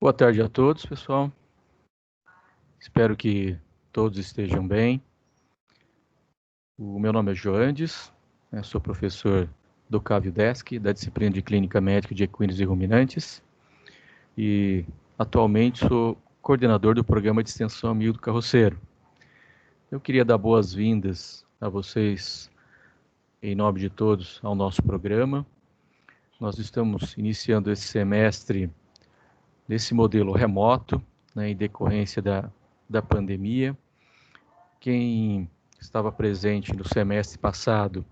Boa tarde a todos, pessoal. Espero que todos estejam bem. O meu nome é Joandes, sou professor do CAV-UDESC, da disciplina de Clínica Médica de Equinos e Ruminantes, e atualmente sou coordenador do programa de extensão Amigo do Carroceiro. Eu queria dar boas-vindas a vocês, em nome de todos, ao nosso programa. Nós estamos iniciando esse semestre desse modelo remoto, em decorrência da pandemia. Quem estava presente no semestre passado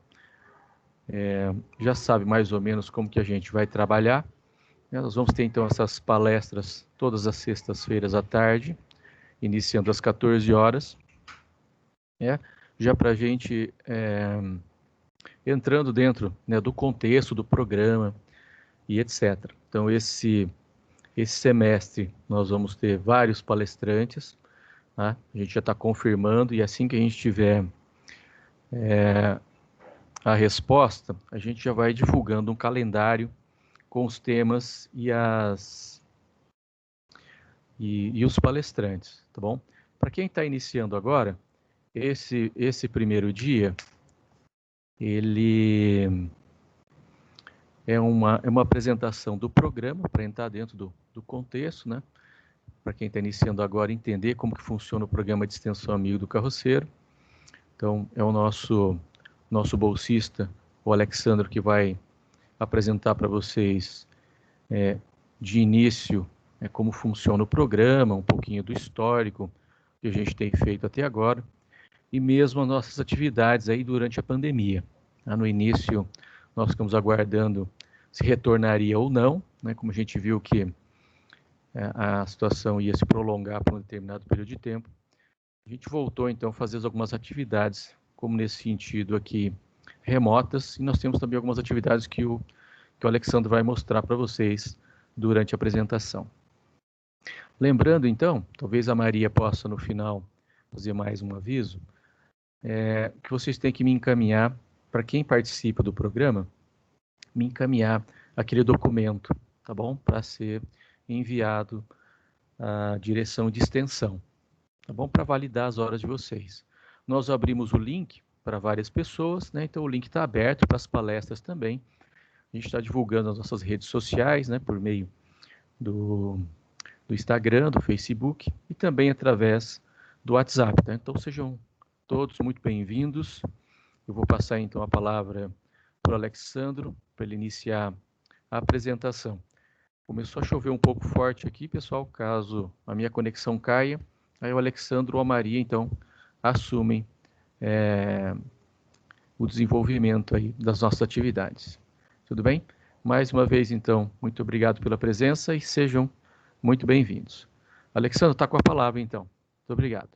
já sabe mais ou menos como que a gente vai trabalhar. Nós vamos ter então essas palestras todas as sextas-feiras à tarde, iniciando às 14 horas, já para a gente entrando dentro do contexto do programa e etc. Então esse semestre nós vamos ter vários palestrantes, tá? A gente já está confirmando, e assim que a gente tiver a resposta, a gente já vai divulgando um calendário com os temas e os palestrantes, tá bom? Para quem está iniciando agora, esse primeiro dia, ele é uma apresentação do programa, para entrar dentro do contexto, né? Para quem está iniciando agora, entender como que funciona o programa de extensão Amigo do Carroceiro. Então, é o nosso bolsista, o Alexandre, que vai apresentar para vocês de início como funciona o programa, um pouquinho do histórico que a gente tem feito até agora, e mesmo as nossas atividades aí durante a pandemia. No início, nós ficamos aguardando se retornaria ou não, né? Como a gente viu que a situação ia se prolongar por um determinado período de tempo. A gente voltou, então, a fazer algumas atividades, como nesse sentido aqui, remotas, e nós temos também algumas atividades que o Alexandre vai mostrar para vocês durante a apresentação. Lembrando, então, talvez a Maria possa, no final, fazer mais um aviso, que vocês têm que me encaminhar, para quem participa do programa, me encaminhar aquele documento, tá bom? Para ser enviado à direção de extensão, tá bom? Para validar as horas de vocês. Nós abrimos o link para várias pessoas, né? Então o link está aberto para as palestras também. A gente está divulgando nas nossas redes sociais, né? Por meio do Instagram, do Facebook e também através do WhatsApp, tá? Então sejam todos muito bem-vindos. Eu vou passar então a palavra para o Alexandro, para ele iniciar a apresentação. Começou a chover um pouco forte aqui, pessoal, caso a minha conexão caia, aí o Alexandro ou a Maria, então, assumem o desenvolvimento aí das nossas atividades. Tudo bem? Mais uma vez, então, muito obrigado pela presença e sejam muito bem-vindos. Alexandre, está com a palavra, então. Muito obrigado.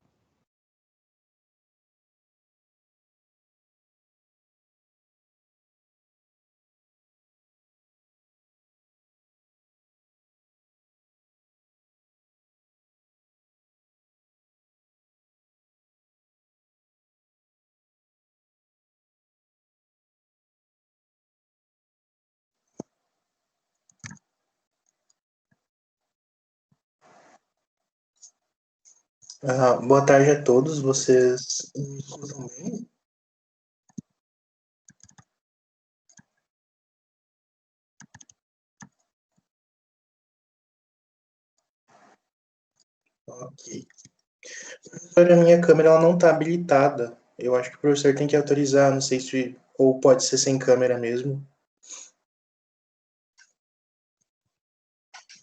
Boa tarde a todos, vocês me escutam bem? Ok. Professor, a minha câmera ela não está habilitada. Eu acho que o professor tem que autorizar, não sei se ou pode ser sem câmera mesmo.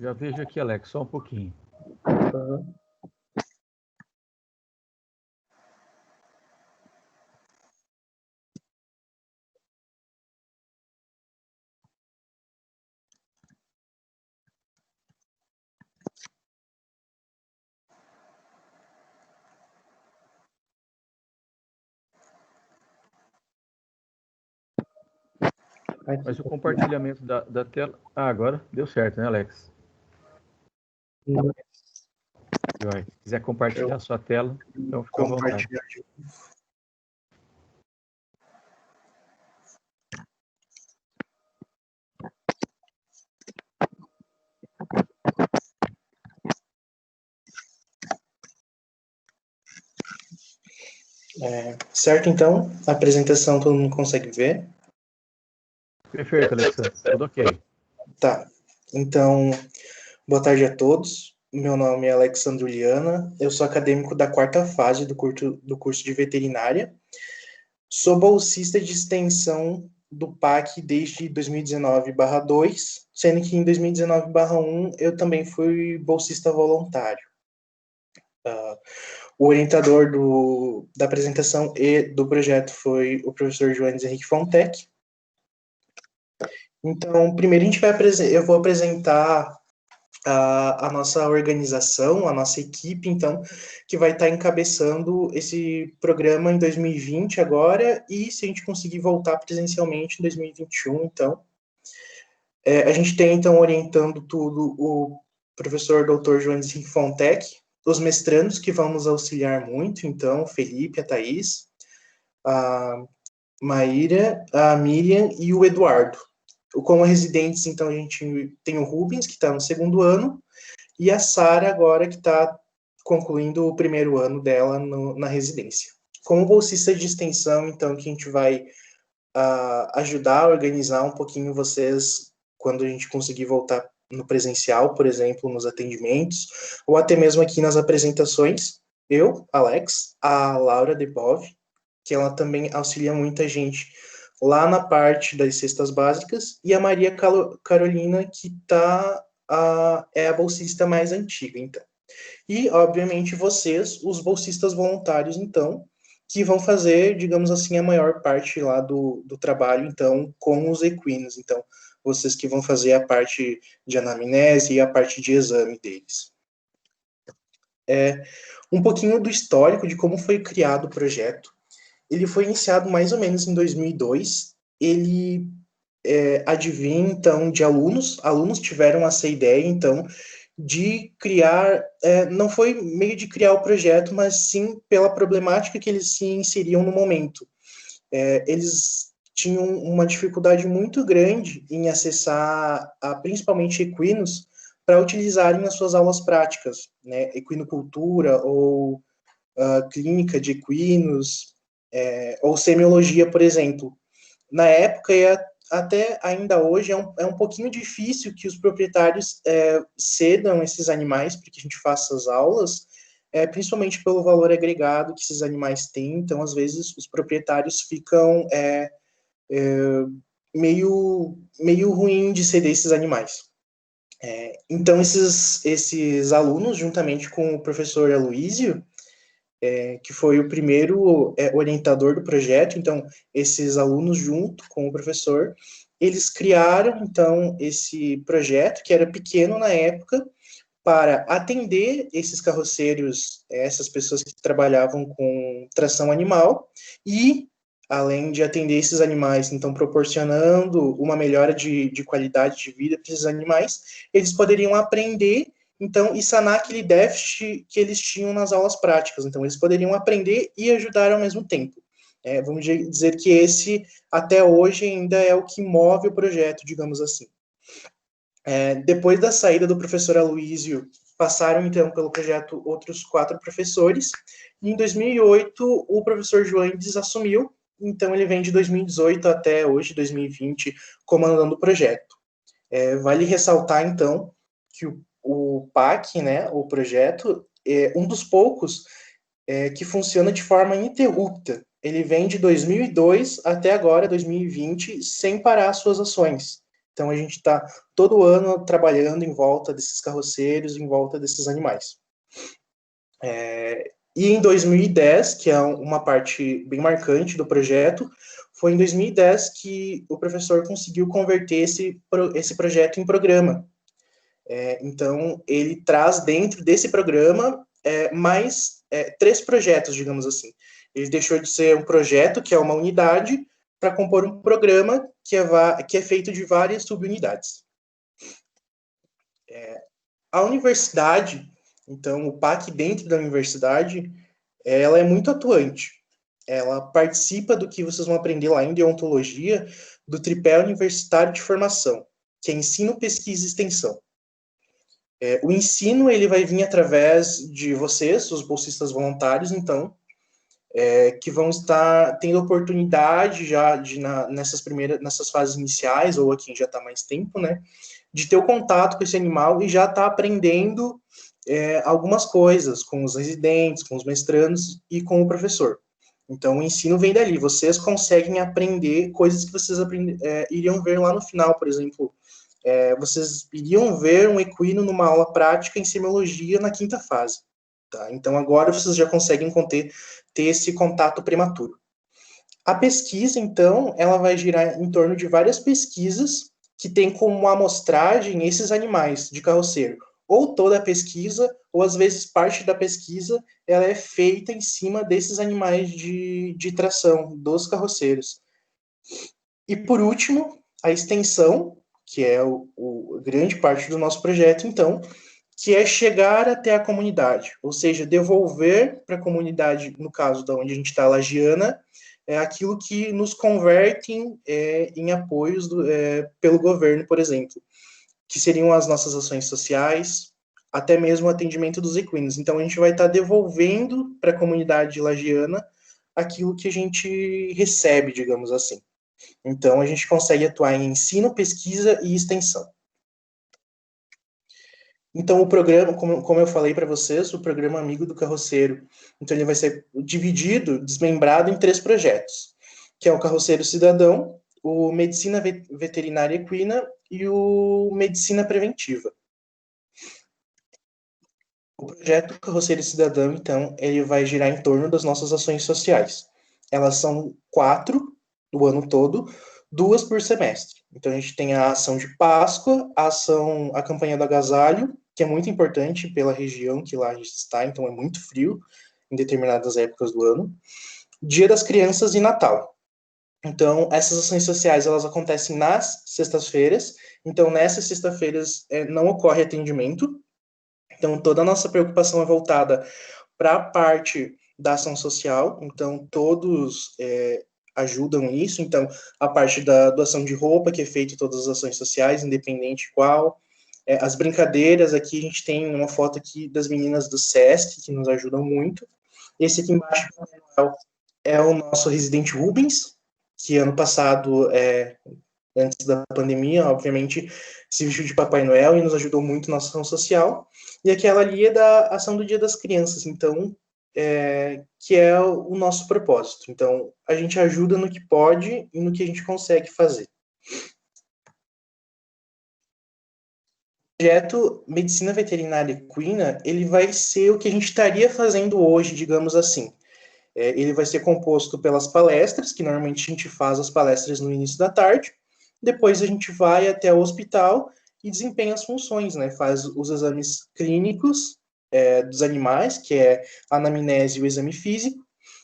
Já vejo aqui, Alex, só um pouquinho. Uhum. Mas o compartilhamento da tela... agora deu certo, né, Alex? Se quiser compartilhar a sua tela, então fica à vontade. Certo, então, a apresentação todo mundo consegue ver? Perfeito, Alexandre. Tudo ok. Tá. Então, boa tarde a todos. Meu nome é Alexandre Uliana. Eu sou acadêmico da 4ª fase do curso de veterinária. Sou bolsista de extensão do PAC desde 2019/2, sendo que em 2019/1 eu também fui bolsista voluntário. O orientador da apresentação e do projeto foi o professor Joanes Henrique Fontec. Então, primeiro eu vou apresentar a nossa organização, a nossa equipe, então, que vai estar encabeçando esse programa em 2020 agora, e se a gente conseguir voltar presencialmente em 2021, então. A gente tem, então, orientando tudo o professor Dr. Joanes Henrique Fontec, os mestrandos que vão nos auxiliar muito, então, Felipe, a Thaís, a Maíra, a Miriam e o Eduardo. Como residentes, então, a gente tem o Rubens, que está no 2º ano, e a Sara agora, que está concluindo o 1º ano dela na residência. Como bolsista de extensão, então, que a gente vai ajudar a organizar um pouquinho vocês quando a gente conseguir voltar no presencial, por exemplo, nos atendimentos, ou até mesmo aqui nas apresentações. Eu, Alex, a Laura Debov, que ela também auxilia muita gente lá na parte das cestas básicas, e a Maria Carolina, que é a bolsista mais antiga, então. E, obviamente, vocês, os bolsistas voluntários, então, que vão fazer, digamos assim, a maior parte lá do trabalho, então, com os equinos. Então, vocês que vão fazer a parte de anamnese e a parte de exame deles. Um pouquinho do histórico de como foi criado o projeto. Ele foi iniciado mais ou menos em 2002. Ele advém, então, de alunos. Alunos tiveram essa ideia, então, de criar, não foi meio de criar o projeto, mas sim pela problemática que eles se inseriam no momento. Eles tinham uma dificuldade muito grande em acessar, principalmente equinos, para utilizarem nas suas aulas práticas, né? Equinocultura ou clínica de equinos, ou semiologia, por exemplo. Na época, e até ainda hoje, é um pouquinho difícil que os proprietários cedam esses animais para que a gente faça as aulas, principalmente pelo valor agregado que esses animais têm. Então, às vezes, os proprietários ficam meio ruim de ceder esses animais. Então, esses alunos, juntamente com o professor Aloísio, que foi o primeiro orientador do projeto, então, esses alunos, junto com o professor, eles criaram, então, esse projeto, que era pequeno na época, para atender esses carroceiros, essas pessoas que trabalhavam com tração animal, e, além de atender esses animais, então, proporcionando uma melhora de qualidade de vida para esses animais, eles poderiam aprender, então, e sanar aquele déficit que eles tinham nas aulas práticas. Então, eles poderiam aprender e ajudar ao mesmo tempo. Vamos dizer que esse, até hoje, ainda é o que move o projeto, digamos assim. Depois da saída do professor Aloísio, passaram, então, pelo projeto outros 4 professores, e em 2008, o professor Joanes assumiu, então ele vem de 2018 até hoje, 2020, comandando o projeto. Vale ressaltar, então, que o PAC, né, o projeto, é um dos poucos que funciona de forma ininterrupta. Ele vem de 2002 até agora, 2020, sem parar suas ações. Então, a gente está todo ano trabalhando em volta desses carroceiros, em volta desses animais. E em 2010, que é uma parte bem marcante do projeto, foi em 2010 que o professor conseguiu converter esse projeto em programa. Então, ele traz dentro desse programa mais 3 projetos, digamos assim. Ele deixou de ser um projeto, que é uma unidade, para compor um programa que é feito de várias subunidades. A universidade, então, o PAC dentro da universidade, ela é muito atuante. Ela participa do que vocês vão aprender lá em deontologia, do tripé universitário de formação, que é ensino, pesquisa e extensão. O ensino, ele vai vir através de vocês, os bolsistas voluntários, então, que vão estar tendo oportunidade já nessas fases iniciais, ou a quem já está mais tempo, né, de ter o contato com esse animal e já está aprendendo algumas coisas com os residentes, com os mestrandos e com o professor. Então, o ensino vem dali. Vocês conseguem aprender coisas que vocês iriam ver lá no final, por exemplo. Vocês iriam ver um equino numa aula prática em semiologia na 5ª fase. Tá? Então, agora vocês já conseguem ter esse contato prematuro. A pesquisa, então, ela vai girar em torno de várias pesquisas que têm como amostragem esses animais de carroceiro. Ou toda a pesquisa, ou às vezes parte da pesquisa, ela é feita em cima desses animais de tração, dos carroceiros. E por último, a extensão, que é grande parte do nosso projeto, então, que é chegar até a comunidade, ou seja, devolver para a comunidade, no caso da onde a gente está, Lagiana, aquilo que nos converte em apoios pelo governo, por exemplo, que seriam as nossas ações sociais, até mesmo o atendimento dos equinos. Então, a gente vai estar devolvendo para a comunidade lagiana aquilo que a gente recebe, digamos assim. Então, a gente consegue atuar em ensino, pesquisa e extensão. Então, o programa, como eu falei para vocês, o programa Amigo do Carroceiro, então ele vai ser dividido, desmembrado em 3 projetos, que é o Carroceiro Cidadão, o Medicina Veterinária Equina e o Medicina Preventiva. O projeto Carroceiro Cidadão, então, ele vai girar em torno das nossas ações sociais. Elas são 4 do ano todo, 2 por semestre. Então, a gente tem a ação de Páscoa, a campanha do agasalho, que é muito importante pela região que lá a gente está, então é muito frio em determinadas épocas do ano. Dia das Crianças e Natal. Então, essas ações sociais, elas acontecem nas sextas-feiras. Então, nessas sextas-feiras não ocorre atendimento. Então, toda a nossa preocupação é voltada para a parte da ação social. Então, todos ajudam nisso. Então, a parte da doação de roupa, que é feita em todas as ações sociais, independente qual. As brincadeiras, aqui a gente tem uma foto aqui das meninas do SESC, que nos ajudam muito. Esse aqui embaixo é o nosso residente Rubens, que ano passado, antes da pandemia, obviamente, se vestiu de Papai Noel e nos ajudou muito na ação social. E aquela ali é da ação do Dia das Crianças, então, que é o nosso propósito. Então, a gente ajuda no que pode e no que a gente consegue fazer. O projeto Medicina Veterinária Equina, ele vai ser o que a gente estaria fazendo hoje, digamos assim. Ele vai ser composto pelas palestras, que normalmente a gente faz as palestras no início da tarde, depois a gente vai até o hospital e desempenha as funções, né? Faz os exames clínicos dos animais, que é a anamnese e o exame físico,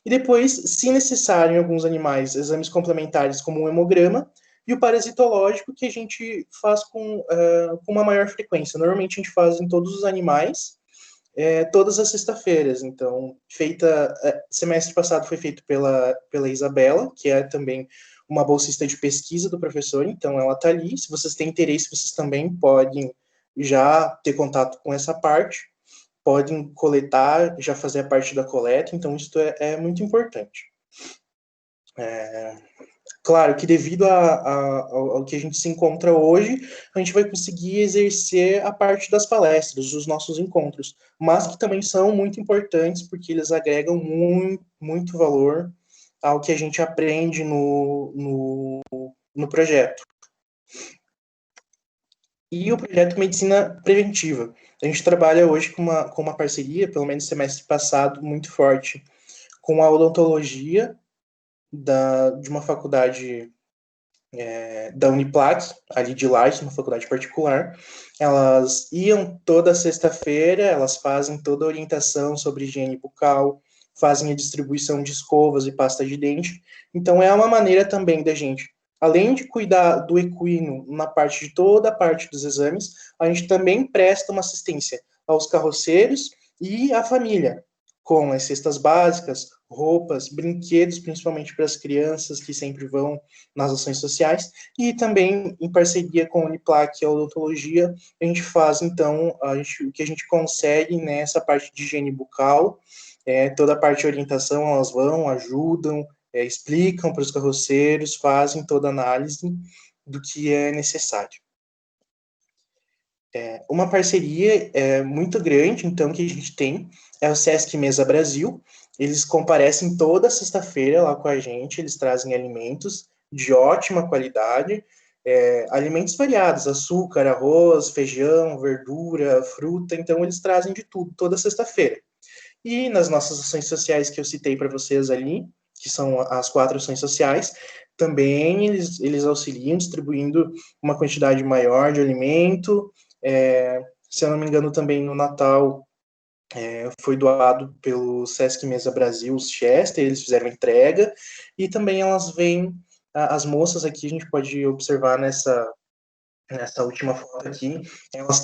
e depois, se necessário em alguns animais, exames complementares como o hemograma, e o parasitológico, que a gente faz com uma maior frequência. Normalmente a gente faz em todos os animais, todas as sextas-feiras. Então, semestre passado foi feito pela Isabela, que é também uma bolsista de pesquisa do professor, então ela está ali. Se vocês têm interesse, vocês também podem já ter contato com essa parte, podem coletar, já fazer a parte da coleta, então isso é muito importante. Claro que devido ao que a gente se encontra hoje, a gente vai conseguir exercer a parte das palestras, dos nossos encontros, mas que também são muito importantes porque eles agregam muito, muito valor ao que a gente aprende no projeto. E o projeto Medicina Preventiva. A gente trabalha hoje com uma parceria, pelo menos semestre passado, muito forte, com a odontologia de uma faculdade da Uniplac, ali de Lages, uma faculdade particular. Elas iam toda sexta-feira, elas fazem toda a orientação sobre higiene bucal, fazem a distribuição de escovas e pasta de dente. Então, é uma maneira também da gente, além de cuidar do equino na parte de toda a parte dos exames, a gente também presta uma assistência aos carroceiros e à família, com as cestas básicas, roupas, brinquedos, principalmente para as crianças que sempre vão nas ações sociais, e também em parceria com a Uniplac e a odontologia, a gente faz, então, o que a gente consegue nessa parte de higiene bucal, toda a parte de orientação, elas vão, ajudam, explicam para os carroceiros, fazem toda a análise do que é necessário. Uma parceria muito grande, então, que a gente tem é o Sesc Mesa Brasil. Eles comparecem toda sexta-feira lá com a gente, eles trazem alimentos de ótima qualidade, alimentos variados, açúcar, arroz, feijão, verdura, fruta, então eles trazem de tudo toda sexta-feira. E nas nossas ações sociais que eu citei para vocês ali, que são as 4 ações sociais, também eles auxiliam distribuindo uma quantidade maior de alimento. Se eu não me engano, também no Natal foi doado pelo Sesc Mesa Brasil, os Chester, eles fizeram a entrega, e também elas vêm, as moças aqui, a gente pode observar nessa última foto aqui, elas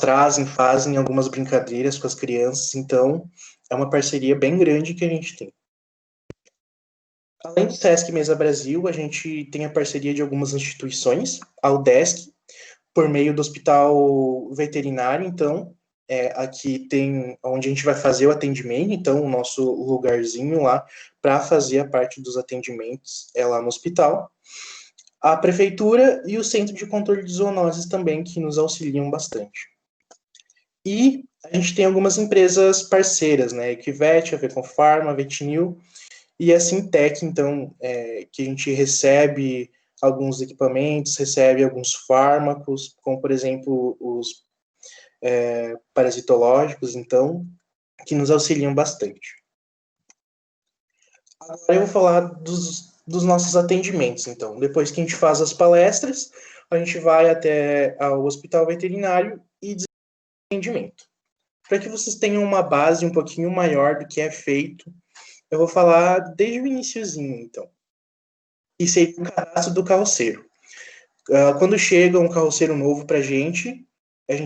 fazem algumas brincadeiras com as crianças, então é uma parceria bem grande que a gente tem. Além do Sesc Mesa Brasil, a gente tem a parceria de algumas instituições, a UDESC, por meio do hospital veterinário, então, aqui tem onde a gente vai fazer o atendimento, então, o nosso lugarzinho lá para fazer a parte dos atendimentos é lá no hospital. A prefeitura e o Centro de Controle de Zoonoses também, que nos auxiliam bastante. E a gente tem algumas empresas parceiras, né? Equivet, a Veconfarma, a Vetinil e a Sintec, então, que a gente recebe alguns equipamentos, recebe alguns fármacos, como, por exemplo, os parasitológicos, então, que nos auxiliam bastante. Agora eu vou falar dos nossos atendimentos, então. Depois que a gente faz as palestras, a gente vai até ao hospital veterinário e desenvolve atendimento. Para que vocês tenham uma base um pouquinho maior do que é feito, eu vou falar desde o iniciozinho, então. E seria o cadastro do carroceiro. Quando chega um carroceiro novo para a gente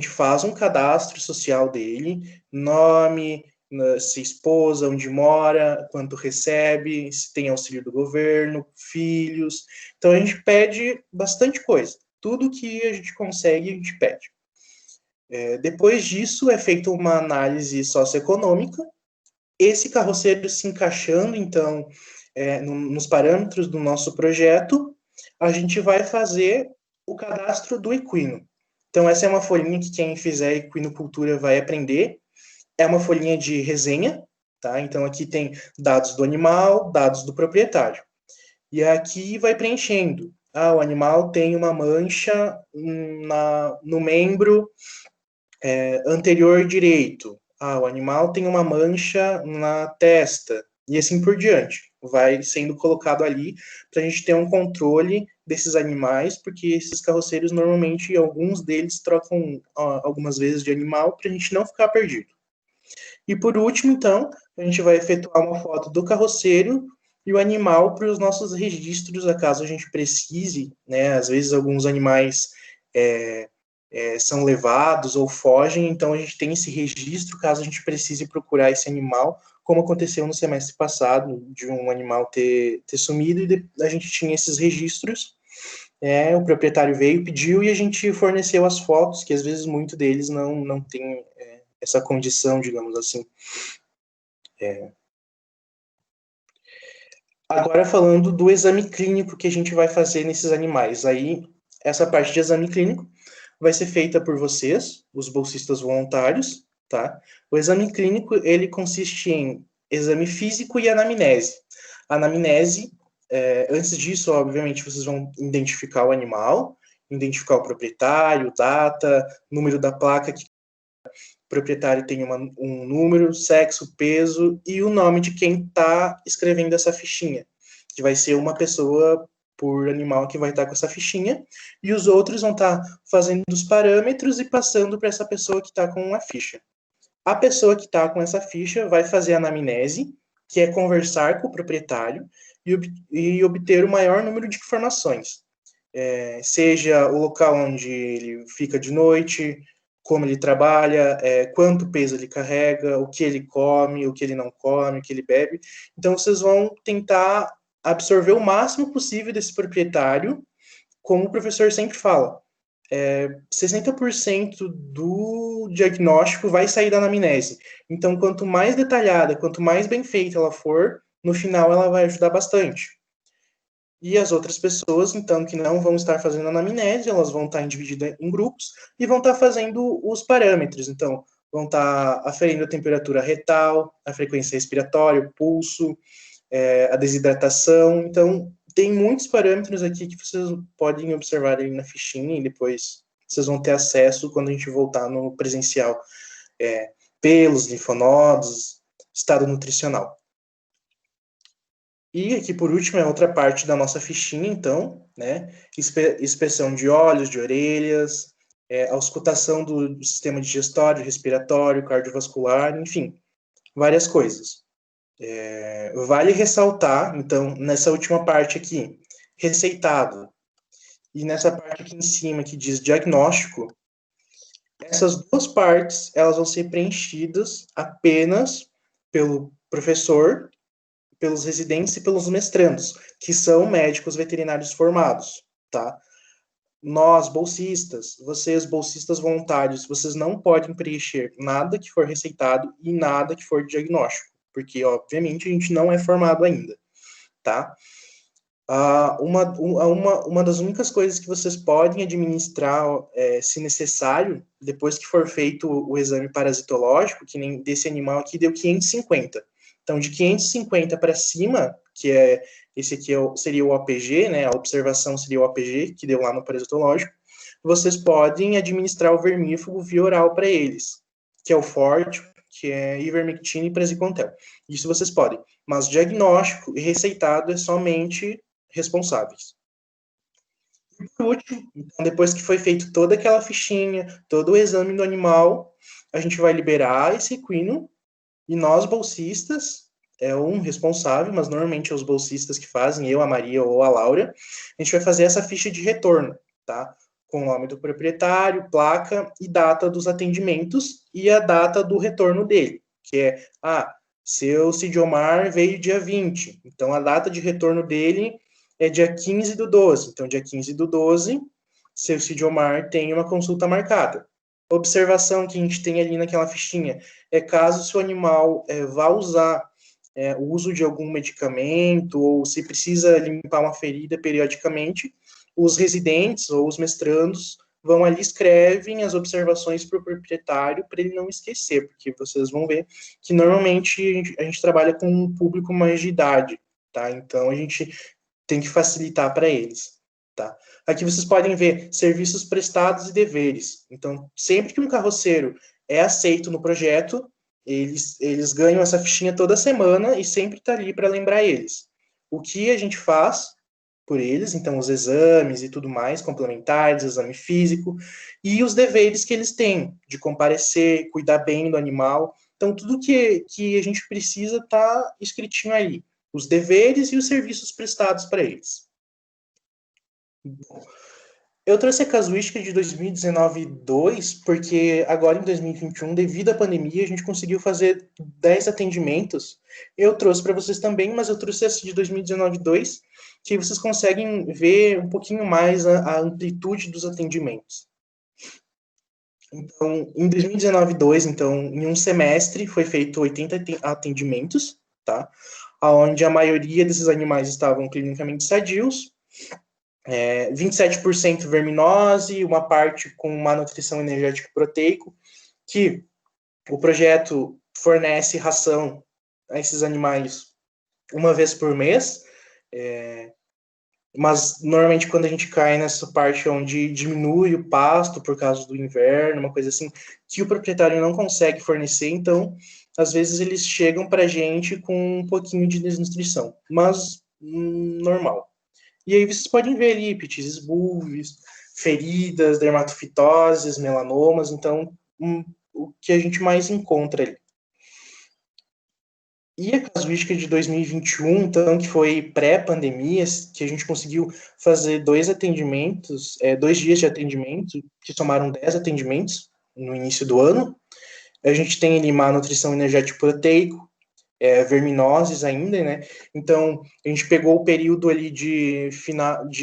faz um cadastro social dele, nome, se esposa, onde mora, quanto recebe, se tem auxílio do governo, filhos. Então a gente pede bastante coisa. Tudo que a gente consegue, a gente pede. Depois disso, é feita uma análise socioeconômica. Esse carroceiro se encaixando, então, nos parâmetros do nosso projeto, a gente vai fazer o cadastro do equino. Então, essa é uma folhinha que quem fizer equinocultura vai aprender. É uma folhinha de resenha, tá? Então, aqui tem dados do animal, dados do proprietário. E aqui vai preenchendo. O animal tem uma mancha no membro anterior direito. O animal tem uma mancha na testa. E assim por diante. Vai sendo colocado ali para a gente ter um controle desses animais, porque esses carroceiros, normalmente, alguns deles trocam algumas vezes de animal para a gente não ficar perdido. E por último, então, a gente vai efetuar uma foto do carroceiro e o animal para os nossos registros, caso a gente precise, né? Às vezes alguns animais são levados ou fogem, então a gente tem esse registro caso a gente precise procurar esse animal, como aconteceu no semestre passado, de um animal ter sumido, e a gente tinha esses registros, o proprietário veio, pediu, e a gente forneceu as fotos, que às vezes muito deles não tem essa condição, digamos assim. Agora falando do exame clínico que a gente vai fazer nesses animais, aí essa parte de exame clínico vai ser feita por vocês, os bolsistas voluntários, tá? O exame clínico, ele consiste em exame físico e anamnese. A anamnese, antes disso, obviamente, vocês vão identificar o animal, identificar o proprietário, data, número da placa que o proprietário tem um número, sexo, peso e o nome de quem está escrevendo essa fichinha, que vai ser uma pessoa por animal que vai estar com essa fichinha, e os outros vão estar fazendo os parâmetros e passando para essa pessoa que está com a ficha. A pessoa que está com essa ficha vai fazer a anamnese, que é conversar com o proprietário e obter o maior número de informações. Seja o local onde ele fica de noite, como ele trabalha, quanto peso ele carrega, o que ele come, o que ele não come, o que ele bebe. Então, vocês vão tentar absorver o máximo possível desse proprietário, como o professor sempre fala. 60% do diagnóstico vai sair da anamnese. Então, quanto mais detalhada, quanto mais bem feita ela for, no final ela vai ajudar bastante. E as outras pessoas, então, que não vão estar fazendo anamnese, elas vão estar divididas em grupos e vão estar fazendo os parâmetros. Então, vão estar aferindo a temperatura retal, a frequência respiratória, o pulso, a desidratação. Então, tem muitos parâmetros aqui que vocês podem observar ali na fichinha e depois vocês vão ter acesso quando a gente voltar no presencial. Pelos, linfonodos, estado nutricional. E aqui, por último, é outra parte da nossa fichinha, então, né? Inspeção de olhos, de orelhas, auscultação do sistema digestório, respiratório, cardiovascular, enfim, várias coisas. Vale ressaltar, então, nessa última parte aqui, receitado, e nessa parte aqui em cima que diz diagnóstico, essas duas partes, elas vão ser preenchidas apenas pelo professor, pelos residentes e pelos mestrandos, que são médicos veterinários formados, tá? Nós, bolsistas, vocês, bolsistas voluntários, vocês não podem preencher nada que for receitado e nada que for diagnóstico, porque, obviamente, a gente não é formado ainda, tá? Uma das únicas coisas que vocês podem administrar, se necessário, depois que for feito o exame parasitológico, que nem desse animal aqui deu 550. Então, de 550 para cima, que esse aqui seria o OPG, né? A observação seria o OPG, que deu lá no parasitológico. Vocês podem administrar o vermífugo via oral para eles, que é o Forte, que é ivermectina e praziquantel. Isso vocês podem. Mas diagnóstico e receitado é somente responsáveis. E por último, então, depois que foi feito toda aquela fichinha, todo o exame do animal, a gente vai liberar esse equino e nós, bolsistas, é um responsável, mas normalmente é os bolsistas que fazem, eu, a Maria ou a Laura, a gente vai fazer essa ficha de retorno, tá? Com o nome do proprietário, placa e data dos atendimentos e a data do retorno dele, que é, seu Cidiomar veio dia 20, então a data de retorno dele é dia 15/12, então dia 15/12, seu Cidiomar tem uma consulta marcada. Observação que a gente tem ali naquela fichinha é caso seu animal vá usar o uso de algum medicamento ou se precisa limpar uma ferida periodicamente, os residentes ou os mestrandos vão ali, escrevem as observações para o proprietário para ele não esquecer, porque vocês vão ver que normalmente a gente trabalha com um público mais de idade, tá? Então a gente tem que facilitar para eles. Tá? Aqui vocês podem ver serviços prestados e deveres. Então, sempre que um carroceiro é aceito no projeto, eles ganham essa fichinha toda semana e sempre está ali para lembrar eles. O que a gente faz por eles, então os exames e tudo mais, complementares, exame físico, e os deveres que eles têm, de comparecer, cuidar bem do animal. Então, tudo que a gente precisa está escritinho ali. Os deveres e os serviços prestados para eles. Eu trouxe a casuística de 2019-2, porque agora em 2021, devido à pandemia, a gente conseguiu fazer 10 atendimentos. Eu trouxe para vocês também, mas eu trouxe essa de 2019-2, que vocês conseguem ver um pouquinho mais a amplitude dos atendimentos. Então, em 2019-2, então, em um semestre, foi feito 80 atendimentos, tá? Onde a maioria desses animais estavam clinicamente sadios, 27% verminose, uma parte com má nutrição energética proteico, que o projeto fornece ração a esses animais uma vez por mês, mas normalmente quando a gente cai nessa parte onde diminui o pasto por causa do inverno, uma coisa assim, que o proprietário não consegue fornecer, então às vezes eles chegam para a gente com um pouquinho de desnutrição, mas normal. E aí vocês podem ver ali petizes bulves, feridas, dermatofitoses, melanomas, então o que a gente mais encontra ali. E a casuística de 2021, então, que foi pré-pandemia, que a gente conseguiu fazer 2 atendimentos, 2 dias de atendimento, que somaram 10 atendimentos no início do ano. A gente tem ali má nutrição energético proteico, verminoses ainda, né? Então, a gente pegou o período ali de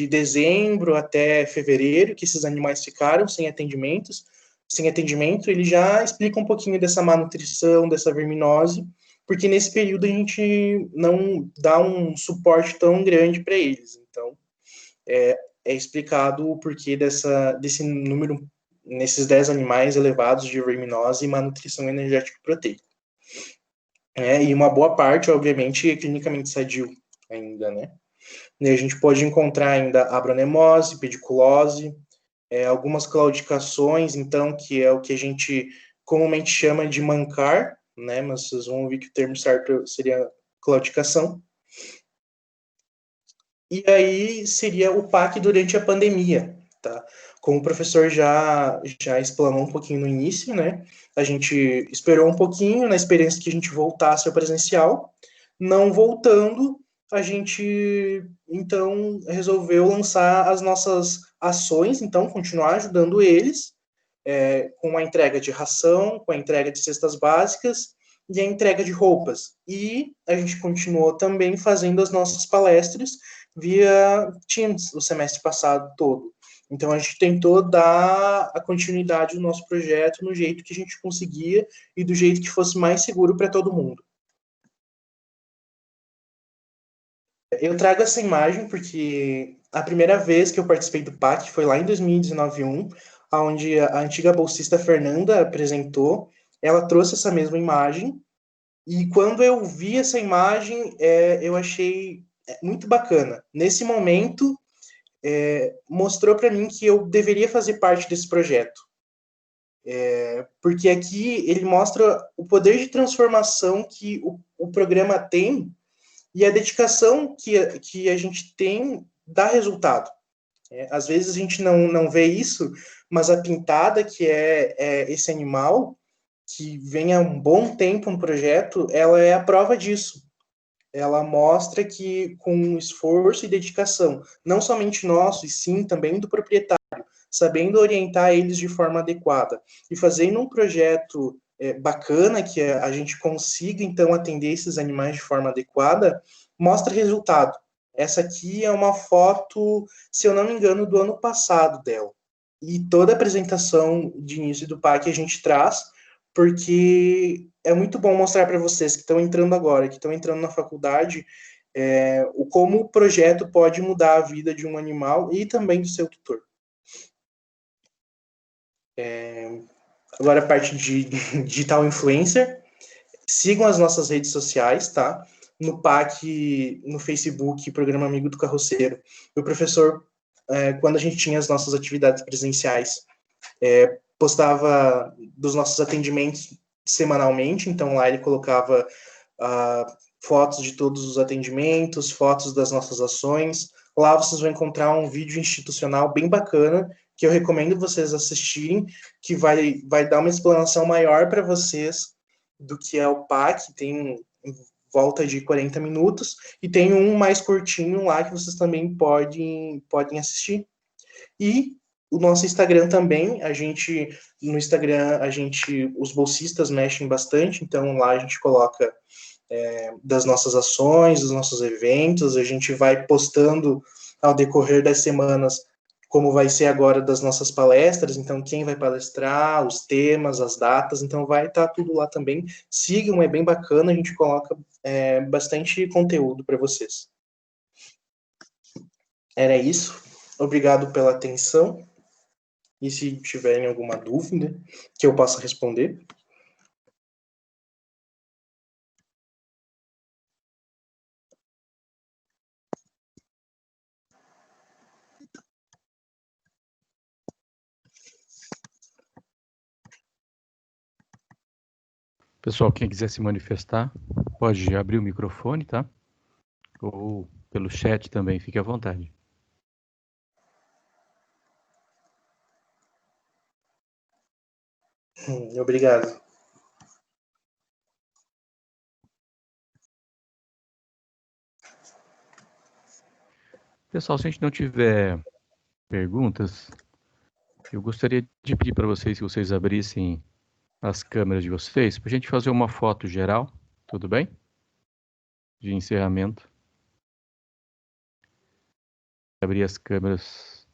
dezembro até fevereiro, que esses animais ficaram sem atendimento, ele já explica um pouquinho dessa má nutrição, dessa verminose, porque nesse período a gente não dá um suporte tão grande para eles. Então, é explicado o porquê desse número, nesses 10 animais elevados de verminose e má nutrição energética proteica. E uma boa parte, obviamente, é clinicamente sadio ainda, né? E a gente pode encontrar ainda abronemose, pediculose, algumas claudicações, então, que é o que a gente comumente chama de mancar, né? Mas vocês vão ouvir que o termo certo seria claudicação. E aí seria o PAC durante a pandemia, tá? Como o professor já explanou um pouquinho no início, né? A gente esperou um pouquinho na esperança que a gente voltasse ao presencial. Não voltando, a gente, então, resolveu lançar as nossas ações, então, continuar ajudando eles, com a entrega de ração, com a entrega de cestas básicas e a entrega de roupas. E a gente continuou também fazendo as nossas palestras via Teams o semestre passado todo. Então, a gente tentou dar a continuidade do nosso projeto no jeito que a gente conseguia e do jeito que fosse mais seguro para todo mundo. Eu trago essa imagem porque a primeira vez que eu participei do PAC foi lá em 2019-1, onde a antiga bolsista Fernanda apresentou. Ela trouxe essa mesma imagem, e quando eu vi essa imagem, eu achei muito bacana. Nesse momento, mostrou para mim que eu deveria fazer parte desse projeto. Porque aqui ele mostra o poder de transformação que o programa tem e a dedicação que a gente tem dá resultado. Às vezes a gente não vê isso, mas a pintada, que é esse animal, que vem há um bom tempo no projeto, ela é a prova disso. Ela mostra que com esforço e dedicação, não somente nosso, e sim também do proprietário, sabendo orientar eles de forma adequada e fazendo um projeto bacana, que a gente consiga, então, atender esses animais de forma adequada, mostra resultado. Essa aqui é uma foto, se eu não me engano, do ano passado dela. E toda a apresentação de início do PAC a gente traz, porque é muito bom mostrar para vocês que estão entrando agora, que estão entrando na faculdade, como o projeto pode mudar a vida de um animal e também do seu tutor. Agora a parte de digital influencer. Sigam as nossas redes sociais, tá? No PAC, no Facebook, Programa Amigo do Carroceiro. O professor, quando a gente tinha as nossas atividades presenciais, postava dos nossos atendimentos semanalmente, então lá ele colocava fotos de todos os atendimentos, fotos das nossas ações. Lá vocês vão encontrar um vídeo institucional bem bacana, que eu recomendo vocês assistirem, que vai dar uma explanação maior para vocês do que é o PAC, tem volta de 40 minutos, e tem um mais curtinho lá que vocês também podem assistir. E o nosso Instagram também, no Instagram, os bolsistas mexem bastante, então lá a gente coloca das nossas ações, dos nossos eventos, a gente vai postando ao decorrer das semanas como vai ser agora das nossas palestras, então quem vai palestrar, os temas, as datas, então vai estar tudo lá também. Sigam, é bem bacana, a gente coloca bastante conteúdo para vocês. Era isso, obrigado pela atenção, e se tiverem alguma dúvida que eu possa responder. Pessoal, quem quiser se manifestar, pode abrir o microfone, tá? Ou pelo chat também, fique à vontade. Obrigado. Pessoal, se a gente não tiver perguntas, eu gostaria de pedir para vocês que vocês abrissem as câmeras de vocês, para a gente fazer uma foto geral, tudo bem? de encerramento. Abrir as câmeras.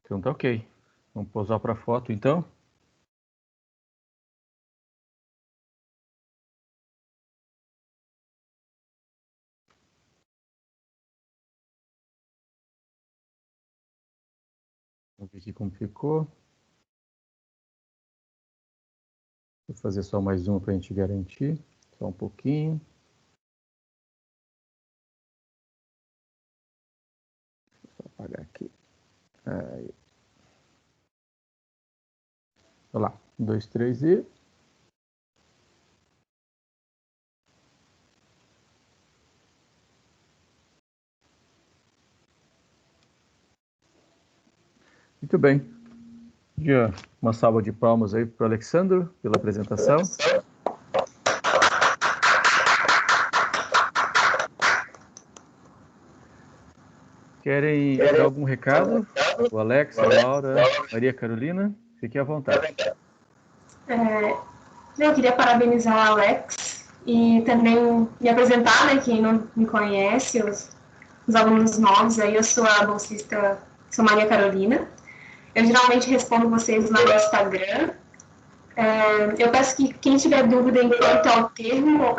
Então tá ok. Vamos pousar para a foto então. Vamos ver aqui como ficou. Vou fazer só mais uma para a gente garantir. Só um pouquinho. Vou apagar aqui. Aí. Olha lá. 1, 2, 3 e... Muito bem. Uma salva de palmas aí para o Alexandre pela apresentação. Querem dar algum recado? O Alex, a Laura, Maria Carolina, fiquem à vontade. Eu queria parabenizar o Alex e também me apresentar, né, quem não me conhece, os alunos novos aí, eu sou a bolsista, sou Maria Carolina. Eu geralmente respondo vocês lá no Instagram. Eu peço que quem tiver dúvida quanto ao termo,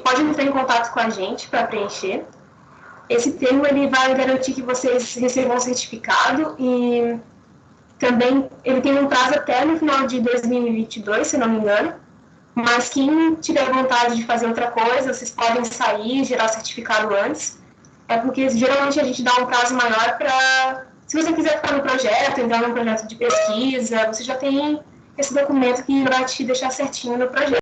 pode entrar em contato com a gente para preencher. Esse termo ele vai garantir que vocês recebam um certificado e também ele tem um prazo até no final de 2022, se não me engano. Mas quem tiver vontade de fazer outra coisa, vocês podem sair, gerar o certificado antes. É porque geralmente a gente dá um prazo maior para... Se você quiser ficar no projeto, entrar num projeto de pesquisa, você já tem esse documento que vai te deixar certinho no projeto.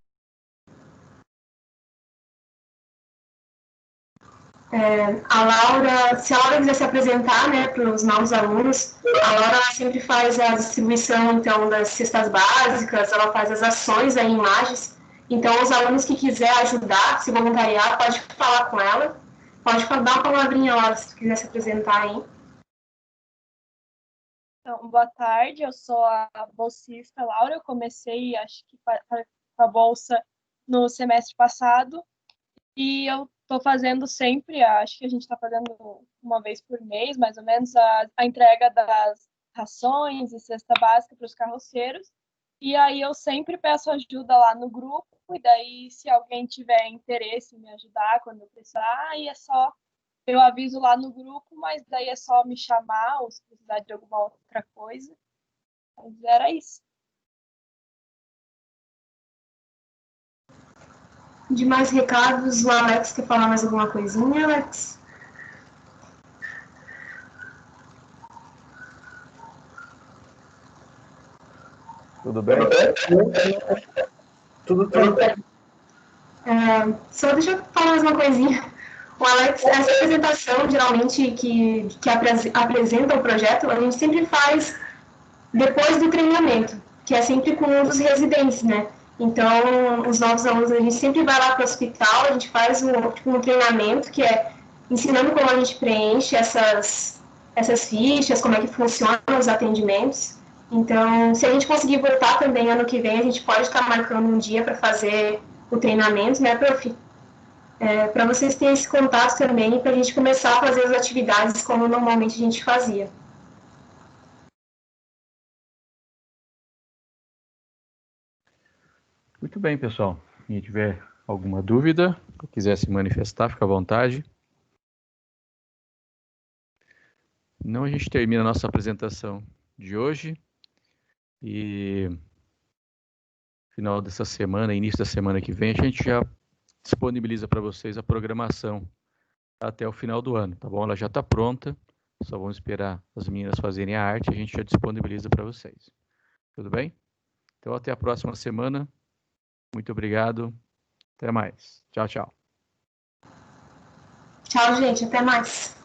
A Laura, se a Laura quiser se apresentar, né, para os novos alunos, a Laura sempre faz a distribuição, então, das cestas básicas, ela faz as ações aí em Lages. Então, os alunos que quiser ajudar, se voluntariar, pode falar com ela. Pode dar uma palavrinha, Laura, se quiser se apresentar aí. Então, boa tarde, eu sou a bolsista Laura, eu comecei, acho que com a bolsa no semestre passado, e eu estou fazendo sempre, acho que a gente está fazendo uma vez por mês, mais ou menos, a entrega das rações e cesta básica para os carroceiros, e aí eu sempre peço ajuda lá no grupo, e daí se alguém tiver interesse em me ajudar quando eu precisar, aí é só, eu aviso lá no grupo, mas daí é só me chamar ou se precisar de alguma outra coisa. Mas era isso. De mais recados, o Alex quer falar mais alguma coisinha, Alex? Tudo bem? Tudo tranquilo. Só deixa eu falar mais uma coisinha. O Alex, essa apresentação, geralmente, que apresenta o projeto, a gente sempre faz depois do treinamento, que é sempre com um dos residentes, né? Então, os novos alunos, a gente sempre vai lá para o hospital, a gente faz um treinamento, que é ensinando como a gente preenche essas fichas, como é que funcionam os atendimentos. Então, se a gente conseguir voltar também ano que vem, a gente pode estar marcando um dia para fazer o treinamento, né, prof? Para vocês terem esse contato também e para a gente começar a fazer as atividades como normalmente a gente fazia. Muito bem, pessoal. Quem tiver alguma dúvida, ou quiser se manifestar, fica à vontade. Não, a gente termina a nossa apresentação de hoje e final dessa semana, início da semana que vem, a gente já disponibiliza para vocês a programação até o final do ano, tá bom? Ela já está pronta, só vamos esperar as meninas fazerem a arte, a gente já disponibiliza para vocês. Tudo bem? Então, até a próxima semana. Muito obrigado. Até mais. Tchau, tchau. Tchau, gente. Até mais.